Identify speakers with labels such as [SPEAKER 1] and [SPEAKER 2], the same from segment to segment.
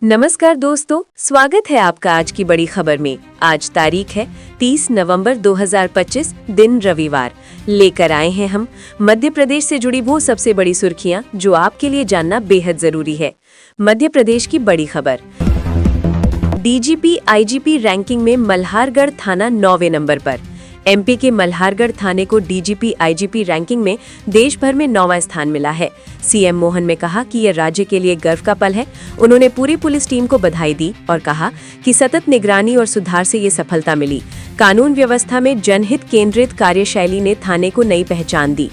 [SPEAKER 1] नमस्कार दोस्तों, स्वागत है आपका आज की बड़ी खबर में। आज तारीख है 30 नवंबर 2025, दिन रविवार। लेकर आए हैं हम मध्य प्रदेश से जुड़ी वो सबसे बड़ी सुर्खियां जो आपके लिए जानना बेहद जरूरी है। मध्य प्रदेश की बड़ी खबर। डीजीपी आईजीपी रैंकिंग में मल्हारगढ़ थाना 9वें नंबर पर। एमपी के मल्हारगढ़ थाने को डीजीपी आईजीपी रैंकिंग में देश भर में 9वां स्थान मिला है। सीएम मोहन ने कहा कि यह राज्य के लिए गर्व का पल है। उन्होंने पूरी पुलिस टीम को बधाई दी और कहा कि सतत निगरानी और सुधार से ये सफलता मिली। कानून व्यवस्था में जनहित केंद्रित कार्यशैली ने थाने को नई पहचान दी।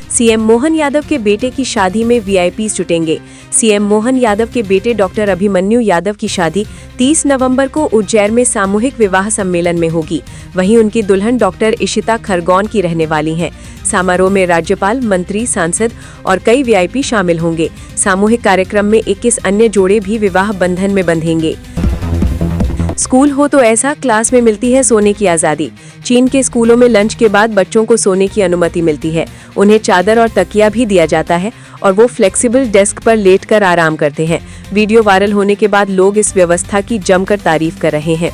[SPEAKER 1] सीएम मोहन यादव के बेटे की शादी में वीआईपीज जुटेंगे। सीएम मोहन यादव के बेटे डॉक्टर अभिमन्यु यादव की शादी 30 नवंबर को उज्जैन में सामूहिक विवाह सम्मेलन में होगी। वहीं उनकी दुल्हन डॉक्टर इशिता खरगोन की रहने वाली हैं। समारोह में राज्यपाल, मंत्री, सांसद और कई वीआईपी शामिल होंगे। सामूहिक कार्यक्रम में 21 अन्य जोड़े भी विवाह बंधन में बंधेंगे। स्कूल हो तो ऐसा, क्लास में मिलती है सोने की आज़ादी। चीन के स्कूलों में लंच के बाद बच्चों को सोने की अनुमति मिलती है। उन्हें चादर और तकिया भी दिया जाता है और वो फ्लेक्सिबल डेस्क पर लेटकर आराम करते हैं। वीडियो वायरल होने के बाद लोग इस व्यवस्था की जमकर तारीफ कर रहे हैं।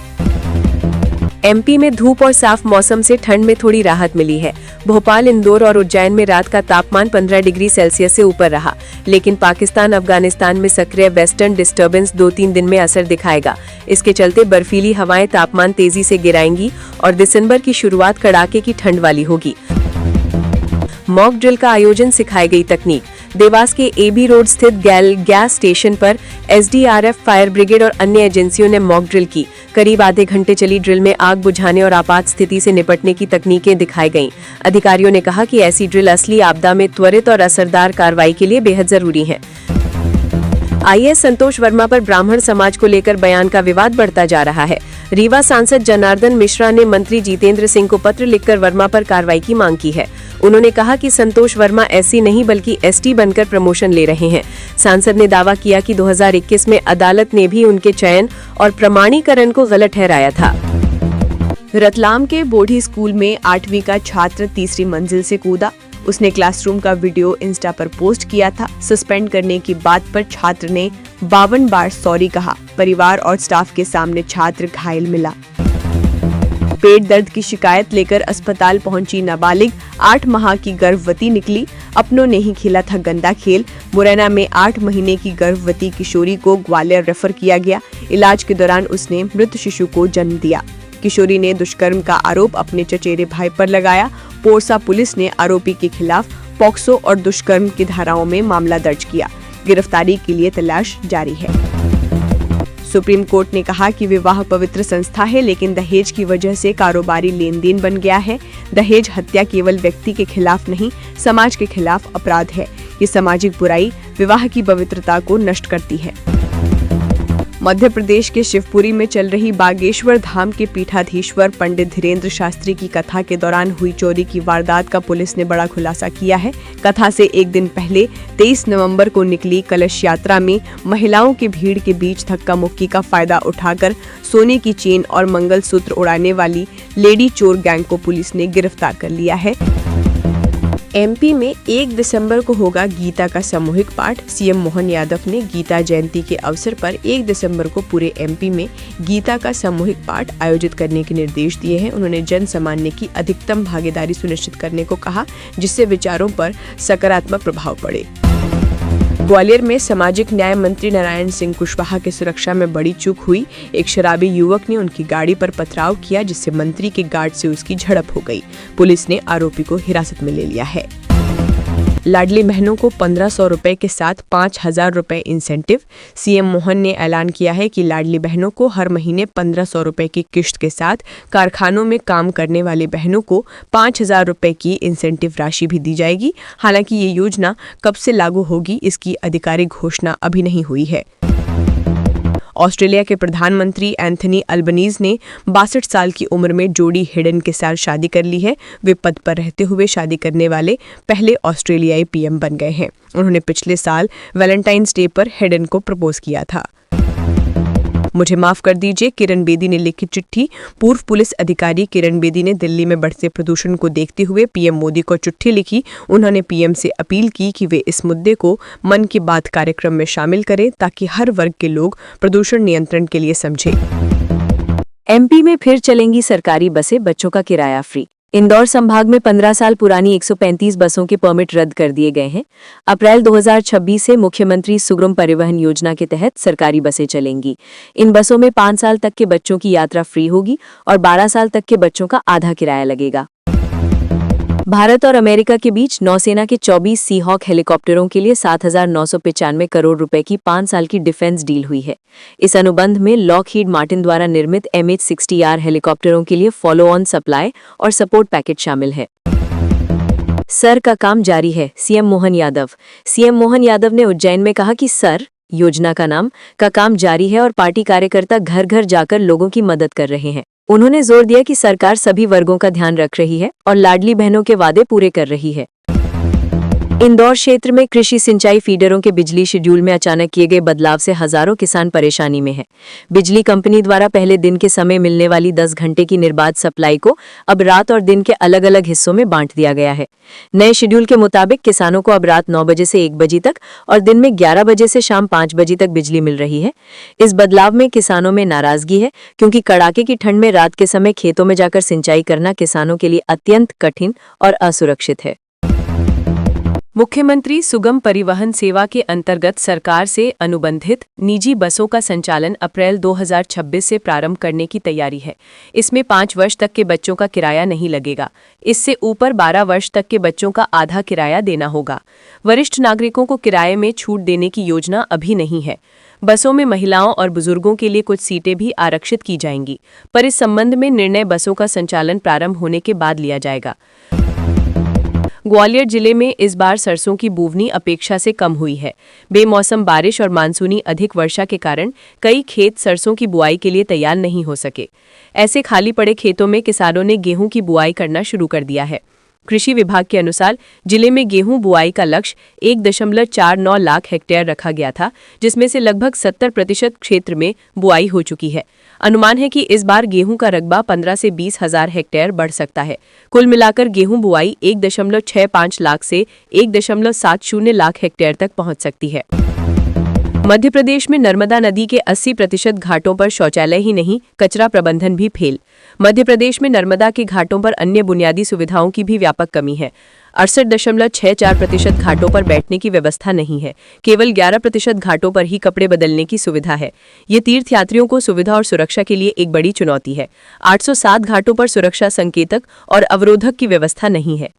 [SPEAKER 1] एमपी में धूप और साफ मौसम से ठंड में थोड़ी राहत मिली है। भोपाल, इंदौर और उज्जैन में रात का तापमान 15 डिग्री सेल्सियस से ऊपर रहा, लेकिन पाकिस्तान अफगानिस्तान में सक्रिय वेस्टर्न डिस्टर्बेंस 2-3 दिन में असर दिखाएगा। इसके चलते बर्फीली हवाएं तापमान तेजी से गिराएंगी और दिसंबर की शुरुआत कड़ाके की ठंड वाली होगी। मॉक ड्रिल का आयोजन, सिखाई गई तकनीक। देवास के एबी रोड स्थित गैस स्टेशन पर एसडीआरएफ, फायर ब्रिगेड और अन्य एजेंसियों ने मॉक ड्रिल की। करीब आधे घंटे चली ड्रिल में आग बुझाने और आपात स्थिति से निपटने की तकनीकें दिखाई गईं। अधिकारियों ने कहा कि ऐसी ड्रिल असली आपदा में त्वरित और असरदार कार्रवाई के लिए बेहद जरूरी है। आईएएस संतोष वर्मा पर ब्राह्मण समाज को लेकर बयान का विवाद बढ़ता जा रहा है। रीवा सांसद जनार्दन मिश्रा ने मंत्री जितेंद्र सिंह को पत्र लिखकर वर्मा पर कार्रवाई की मांग की है। उन्होंने कहा कि संतोष वर्मा एससी नहीं बल्कि एसटी बनकर प्रमोशन ले रहे हैं। सांसद ने दावा किया कि 2021 में अदालत ने भी उनके चयन और प्रमाणीकरण को गलत ठहराया था। रतलाम के बोढ़ी स्कूल में 8वीं का छात्र तीसरी मंजिल से कूदा। उसने क्लासरूम का वीडियो इंस्टा पर पोस्ट किया था। सस्पेंड करने की बात पर छात्र ने 52 बार सॉरी कहा। परिवार और स्टाफ के सामने छात्र घायल मिला। पेट दर्द की शिकायत लेकर अस्पताल पहुंची नाबालिग, 8 माह की गर्भवती निकली। अपनों ने ही खेला था गंदा खेल। मुरैना में 8 महीने की गर्भवती किशोरी को ग्वालियर रेफर किया गया। इलाज के दौरान उसने मृत शिशु को जन्म दिया। किशोरी ने दुष्कर्म का आरोप अपने चचेरे भाई पर लगाया। पोरसा पुलिस ने आरोपी के खिलाफ पॉक्सो और दुष्कर्म की धाराओं में मामला दर्ज किया। गिरफ्तारी के लिए तलाश जारी है। सुप्रीम कोर्ट ने कहा कि विवाह पवित्र संस्था है, लेकिन दहेज की वजह से कारोबारी लेन देन बन गया है। दहेज हत्या केवल व्यक्ति के खिलाफ नहीं, समाज के खिलाफ अपराध है। ये सामाजिक बुराई विवाह की पवित्रता को नष्ट करती है। मध्य प्रदेश के शिवपुरी में चल रही बागेश्वर धाम के पीठाधीश्वर पंडित धीरेन्द्र शास्त्री की कथा के दौरान हुई चोरी की वारदात का पुलिस ने बड़ा खुलासा किया है। कथा से एक दिन पहले 23 नवंबर को निकली कलश यात्रा में महिलाओं की भीड़ के बीच धक्का मुक्की का फायदा उठाकर सोने की चेन और मंगलसूत्र उड़ाने वाली लेडी चोर गैंग को पुलिस ने गिरफ्तार कर लिया है। एमपी में 1 दिसंबर को होगा गीता का सामूहिक पाठ। सीएम मोहन यादव ने गीता जयंती के अवसर पर 1 दिसंबर को पूरे एमपी में गीता का सामूहिक पाठ आयोजित करने के निर्देश दिए हैं। उन्होंने जन सामान्य की अधिकतम भागीदारी सुनिश्चित करने को कहा, जिससे विचारों पर सकारात्मक प्रभाव पड़े। ग्वालियर में सामाजिक न्याय मंत्री नारायण सिंह कुशवाहा की सुरक्षा में बड़ी चूक हुई। एक शराबी युवक ने उनकी गाड़ी पर पथराव किया, जिससे मंत्री के गार्ड से उसकी झड़प हो गई। पुलिस ने आरोपी को हिरासत में ले लिया है। लाडली बहनों को 1500 रुपए के साथ 5000 रुपए इंसेंटिव। सीएम मोहन ने ऐलान किया है कि लाडली बहनों को हर महीने 1500 रुपए की किश्त के साथ कारखानों में काम करने वाली बहनों को 5000 रुपए की इंसेंटिव राशि भी दी जाएगी। हालांकि ये योजना कब से लागू होगी, इसकी आधिकारिक घोषणा अभी नहीं हुई है। ऑस्ट्रेलिया के प्रधानमंत्री एंथनी अल्बनीज ने 62 साल की उम्र में जोडी हेडन के साथ शादी कर ली है। वे पद पर रहते हुए शादी करने वाले पहले ऑस्ट्रेलियाई पीएम बन गए हैं। उन्होंने पिछले साल वैलेंटाइंस डे पर हेडन को प्रपोज किया था।
[SPEAKER 2] मुझे माफ कर दीजिए, किरण बेदी ने लिखी चिट्ठी। पूर्व पुलिस अधिकारी किरण बेदी ने दिल्ली में बढ़ते प्रदूषण को देखते हुए पीएम मोदी को चिट्ठी लिखी। उन्होंने पीएम से अपील की कि वे इस मुद्दे को मन की बात कार्यक्रम में शामिल करें ताकि हर वर्ग के लोग प्रदूषण नियंत्रण के लिए समझें।
[SPEAKER 1] एमपी में फिर चलेंगी सरकारी बसें, बच्चों का किराया फ्री। इंदौर संभाग में 15 साल पुरानी 135 बसों के परमिट रद्द कर दिए गए हैं। अप्रैल 2026 से मुख्यमंत्री सुगम परिवहन योजना के तहत सरकारी बसें चलेंगी। इन बसों में 5 साल तक के बच्चों की यात्रा फ्री होगी और 12 साल तक के बच्चों का आधा किराया लगेगा। भारत और अमेरिका के बीच नौसेना के 24 सी हॉक हेलीकॉप्टरों के लिए 7,995 करोड़ रुपए की 5 साल की डिफेंस डील हुई है। इस अनुबंध में लॉकहीड मार्टिन द्वारा निर्मित MH-60R हेलीकॉप्टरों के लिए फॉलो ऑन सप्लाई और सपोर्ट पैकेज शामिल है। सर का काम जारी है, सीएम मोहन यादव। सीएम मोहन यादव ने उज्जैन में कहा कि सर योजना का काम जारी है और पार्टी कार्यकर्ता घर घर जाकर लोगों की मदद कर रहे हैं। उन्होंने जोर दिया कि सरकार सभी वर्गों का ध्यान रख रही है और लाडली बहनों के वादे पूरे कर रही है। इंदौर क्षेत्र में कृषि सिंचाई फीडरों के बिजली शेड्यूल में अचानक किए गए बदलाव से हजारों किसान परेशानी में हैं। बिजली कंपनी द्वारा पहले दिन के समय मिलने वाली 10 घंटे की निर्बाध सप्लाई को अब रात और दिन के अलग अलग हिस्सों में बांट दिया गया है। नए शेड्यूल के मुताबिक किसानों को अब रात 9 बजे से 1 बजे तक और दिन में 11 बजे से शाम 5 बजे तक बिजली मिल रही है। इस बदलाव में किसानों में नाराजगी है क्योंकि कड़ाके की ठंड में रात के समय खेतों में जाकर सिंचाई करना किसानों के लिए अत्यंत कठिन और असुरक्षित है।
[SPEAKER 2] मुख्यमंत्री सुगम परिवहन सेवा के अंतर्गत सरकार से अनुबंधित निजी बसों का संचालन अप्रैल 2026 से प्रारंभ करने की तैयारी है। इसमें 5 वर्ष तक के बच्चों का किराया नहीं लगेगा। इससे ऊपर 12 वर्ष तक के बच्चों का आधा किराया देना होगा। वरिष्ठ नागरिकों को किराए में छूट देने की योजना अभी नहीं है। बसों में महिलाओं और बुजुर्गों के लिए कुछ सीटें भी आरक्षित की जाएंगी, पर इस संबंध में निर्णय बसों का संचालन प्रारंभ होने के बाद लिया जाएगा। ग्वालियर जिले में इस बार सरसों की बुवनी अपेक्षा से कम हुई है। बेमौसम बारिश और मानसूनी अधिक वर्षा के कारण कई खेत सरसों की बुआई के लिए तैयार नहीं हो सके। ऐसे खाली पड़े खेतों में किसानों ने गेहूं की बुआई करना शुरू कर दिया है। कृषि विभाग के अनुसार जिले में गेहूं बुआई का लक्ष्य 1.49 लाख हेक्टेयर रखा गया था, जिसमें से लगभग 70% क्षेत्र में बुआई हो चुकी है। अनुमान है कि इस बार गेहूं का रकबा 15 से 20 हजार हेक्टेयर बढ़ सकता है। कुल मिलाकर गेहूं बुआई 1.65 लाख से 1.70 लाख हेक्टेयर तक पहुंच सकती है। मध्य प्रदेश में नर्मदा नदी के 80% घाटों पर शौचालय ही नहीं, कचरा प्रबंधन भी फेल। मध्य प्रदेश में नर्मदा के घाटों पर अन्य बुनियादी सुविधाओं की भी व्यापक कमी है। 68.64% घाटों पर बैठने की व्यवस्था नहीं है। केवल 11% घाटों पर ही कपड़े बदलने की सुविधा है। ये तीर्थयात्रियों को सुविधा और सुरक्षा के लिए एक बड़ी चुनौती है। 807 घाटों पर सुरक्षा संकेतक और अवरोधक की व्यवस्था नहीं है।